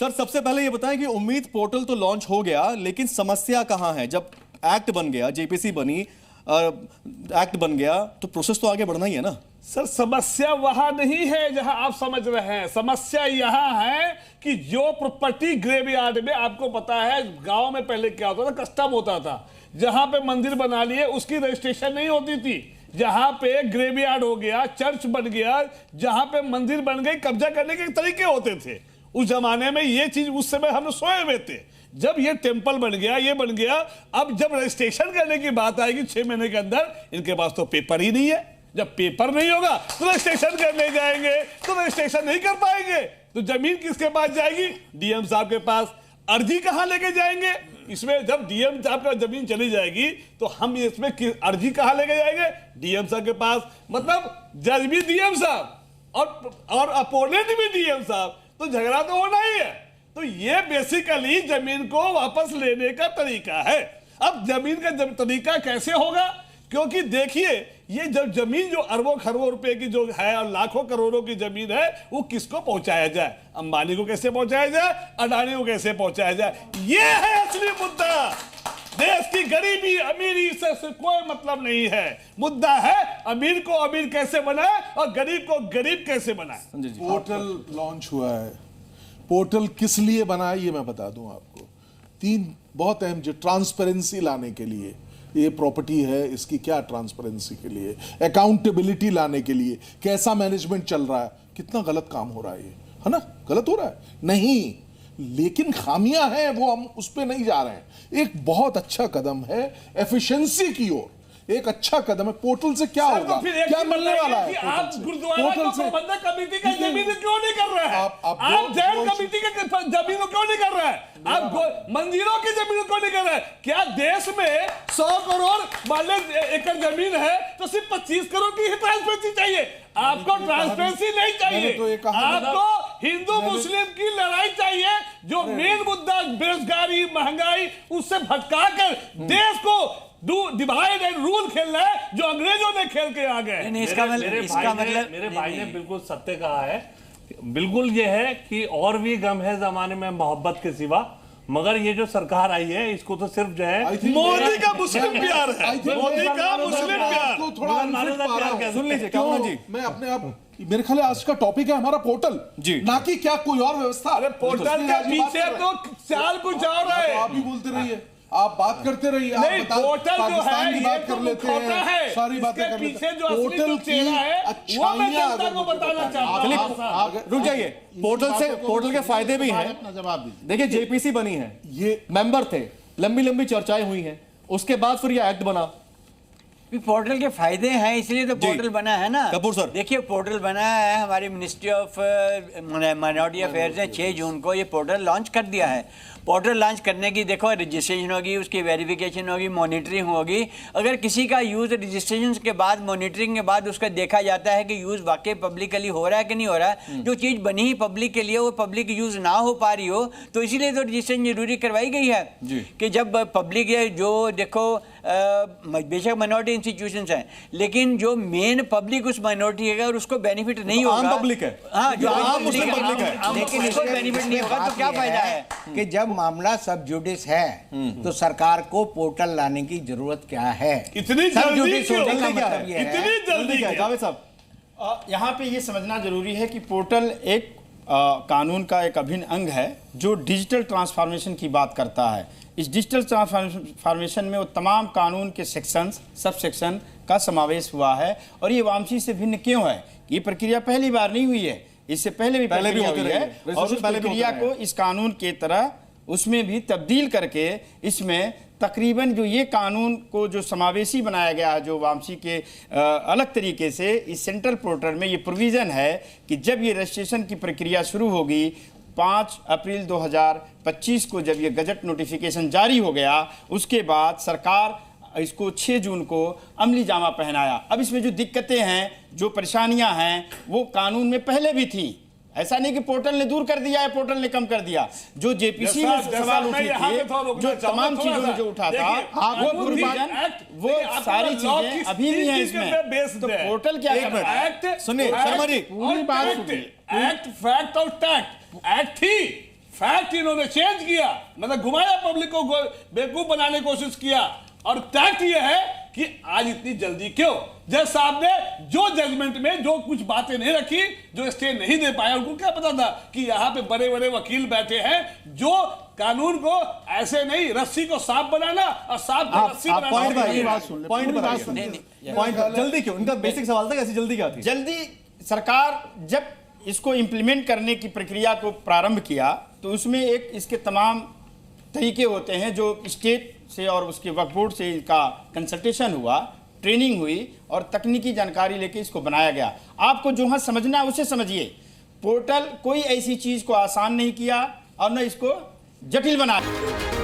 Sir सबसे पहले ये बताएं कि उम्मीद पोर्टल तो लॉन्च हो गया, लेकिन समस्या कहां है? जब एक्ट बन गया, जेपीसी बनी, एक्ट बन गया, तो प्रोसेस तो आगे बढ़ना ही है ना सर। समस्या वहां नहीं है जहां आप समझ रहे हैं। समस्या यहां है कि जो प्रॉपर्टी ग्रेवयार्ड में, आपको पता है गांव में पहले क्या होता था, कस्टम होता था, जहां पे मंदिर बना लिए उसकी रजिस्ट्रेशन नहीं होती थी। जहां पे ग्रेवयार्ड हो गया, चर्च बन गया, जहां पे मंदिर बन गई, कब्जा करने के तरीके होते थे उस जमाने में। ये चीज उस समय हम सोए हुए थे। जब ये टेंपल बन गया, ये बन गया, अब जब रजिस्ट्रेशन करने की बात आएगी 6 महीने के अंदर, इनके पास तो पेपर ही नहीं है। जब पेपर नहीं होगा तो रजिस्ट्रेशन करने जाएंगे तो रजिस्ट्रेशन नहीं कर पाएंगे, तो जमीन किसके पास जाएगी? डीएम साहब के पास। अर्जी कहां लेके जाएंगे इसमें? जब डीएम साहब का जमीन चली जाएगी तो हम इसमें अर्जी कहां लेके जाएंगे? डीएम साहब के पास। मतलब जज भी डीएम साहब और अपोनेंट भी डीएम साहब, तो झगड़ा तो होना ही है। तो ये बेसिकली जमीन को वापस लेने का तरीका है। अब जमीन का तरीका कैसे होगा? क्योंकि देखिए, ये जब जमीन जो अरबों खरबों रुपए की जो है और लाखों करोड़ों की जमीन है, वो किसको पहुंचाया जाए? अंबानी को कैसे पहुंचाया जाए? अडानी को कैसे पहुंचाया जाए? ये है असली मुद्दा। देश की गरीबी अमीरी से कोई मतलब नहीं है। मुद्दा है अमीर को अमीर कैसे बनाए और गरीब को गरीब कैसे बनाए। पोर्टल लॉन्च हुआ है, पोर्टल किस लिए बना है ये मैं बता दूं आपको। 3 बहुत अहम, जो ट्रांसपेरेंसी लाने के लिए, ये प्रॉपर्टी है इसकी क्या ट्रांसपेरेंसी के लिए, अकाउंटेबिलिटी लाने के लिए, कैसा मैनेजमेंट चल रहा है, कितना गलत काम हो रहा है ये, है ना? गलत हो रहा है नहीं, लेकिन खामियां हैं वो हम उस पर नहीं जा रहे हैं। एक बहुत अच्छा कदम है एफिशिएंसी की ओर, एक अच्छा कदम है। पोर्टल से क्या होगा, क्या मिलने वाला है? आप गुरुद्वारा प्रबंधक कमेटी का जमीन क्यों नहीं कर रहे हैं? आप जैन कमेटी के जमीन क्यों नहीं कर रहे हैं? आप मंदिरों की जमीन क्यों नहीं कर रहे हैं? क्या देश में 100 करोड़ मान एकड़ जमीन है तो सिर्फ 25 करोड़ की ही ट्रांसपेरेंसी चाहिए? आपको ट्रांसपेरेंसी नहीं चाहिए, आपको हिंदू मुस्लिम की लड़ाई चाहिए। जो मेन मुद्दा बेरोजगारी, महंगाई, उससे भटका कर देश को डिवाइड एंड रूल खेल रहा है, जो अंग्रेजों ने खेल के आ गए। मेरे भाई ने बिल्कुल सत्य कहा है। बिल्कुल ये है कि और भी गम है जमाने में मोहब्बत के सिवा, मगर ये जो सरकार आई है इसको तो सिर्फ जो है मोदी का मुस्लिम प्यार है, मोदी का मुस्लिम प्यार। थोड़ा सुन लीजिए जी, मैं अपने आप, मेरे ख्याल आज का टॉपिक है हमारा पोर्टल जी, ना कि क्या कोई और व्यवस्था। अरे पोर्टल के पीछे तो चाल कुछ और है। आप भी बोलते रहिए, आप बात करते रहिए। नहीं, पोर्टल जो है की बात कर लेते हैं, सारी बातें कर लेते हैं। पोर्टल की अच्छाइयां को बताना चाहता हूं। रुक जाइए, पोर्टल के फायदे भी हैं। जवाब दीजिए। देखिए, जेपीसी बनी है, ये मेंबर थे, लंबी लंबी चर्चाएं हुई हैं, उसके बाद फिर ये एक्ट बना। पोर्टल के फायदे हैं इसलिए तो पोर्टल बना है ना। कपूर सर, देखिए पोर्टल बना है, हमारी मिनिस्ट्री ऑफ माइनॉरिटी अफेयर्स ने 6 जून को ये पोर्टल लॉन्च कर दिया है। पोर्टल लॉन्च करने की देखो रजिस्ट्रेशन होगी, उसकी वेरिफिकेशन होगी, मॉनिटरिंग होगी। अगर किसी का यूज़ रजिस्ट्रेशन के बाद, मॉनिटरिंग के बाद उसका देखा जाता है कि यूज़ वाकई पब्लिकली हो रहा है कि नहीं हो रहा है, जो चीज़ बनी ही पब्लिक के लिए वो पब्लिक यूज़ ना हो पा रही हो, तो इसीलिए तो रजिस्ट्रेशन जरूरी करवाई गई है कि जब पब्लिक है, जो देखो बेशक माइनॉरिटी इंस्टीट्यूशंस हैं, लेकिन जो मेन पब्लिक उस माइनॉरिटी है और उसको बेनिफिट नहीं होगा, आम पब्लिक है, हाँ जो आम मुस्लिम पब्लिक है, लेकिन इसको बेनिफिट नहीं होगा तो क्या फायदा है? कि जब मामला सब जुडिस है तो सरकार को पोर्टल लाने की जरूरत क्या है? इतनी जल्दी क्यों? मतलब ये है, इतनी जल्दी क्या? जावेद साहब, यहाँ पे ये समझना जरूरी है कि पोर्टल एक कानून का एक अभिन्न अंग है जो डिजिटल ट्रांसफॉर्मेशन की बात करता है। इस डिजिटल ट्रांसफॉर्मेशन में वो तमाम कानून के सेक्शंस, सब सेक्शन का समावेश हुआ है। और ये वामसी से भिन्न क्यों है? ये प्रक्रिया पहली बार नहीं हुई है, इससे पहले भी हुई है। और उस प्रक्रिया को इस कानून के तरह उसमें भी तब्दील करके इसमें तकरीबन जो ये कानून को जो समावेशी बनाया गया है, जो वामसी के अलग तरीके से इस सेंट्रल पोर्टल में ये प्रोविज़न है कि जब ये रजिस्ट्रेशन की प्रक्रिया शुरू होगी 5 अप्रैल 2025 को, जब ये गजट नोटिफिकेशन जारी हो गया, उसके बाद सरकार इसको 6 जून को अमली जामा पहनाया। अब इसमें जो दिक्कतें हैं, जो परेशानियां हैं, वो कानून में पहले भी थी। ऐसा नहीं कि पोर्टल ने दूर कर दिया है, पोर्टल ने कम कर दिया। जो जेपीसी में सवाल उठी थी, जो तमाम चीजों में जो उठा था, वो प्रोविजन, वो सारी चीजें अभी भी हैं इसमें। तो पोर्टल क्या कर रहा है? सुनिए शर्मा जी, पूरी बात सुनिए। एक्ट, फैक्ट और टैक्ट। एक्ट थी, फैक्ट इन्होंने चेंज किया, मतलब घुमाया, पब्लिक को बेवकूफ बनाने की कोशिश किया। और फैक्ट ये है कि आज इतनी जल्दी क्यों? जज साहब ने जो जजमेंट में जो कुछ बातें नहीं रखी, जो स्टे नहीं दे पाया, उनको क्या पता था कि यहां पे बड़े बड़े वकील बैठे हैं जो कानून को ऐसे नहीं, रस्सी को सांप बनाना और सांप को रस्सी आप पॉइंट बनाना। पॉइंट जल्दी क्यों? इनका बेसिक सवाल था, ऐसी जल्दी क्या थी? जल्दी सरकार जब इसको इम्प्लीमेंट करने की प्रक्रिया को प्रारंभ किया तो उसमें एक इसके तमाम तरीके होते हैं जो स्टेट से और उसके वक्फ बोर्ड से इनका कंसल्टेशन हुआ, ट्रेनिंग हुई और तकनीकी जानकारी लेके इसको बनाया गया। आपको जो हाँ समझना है उसे समझिए। पोर्टल कोई ऐसी चीज़ को आसान नहीं किया और न इसको जटिल बनाया।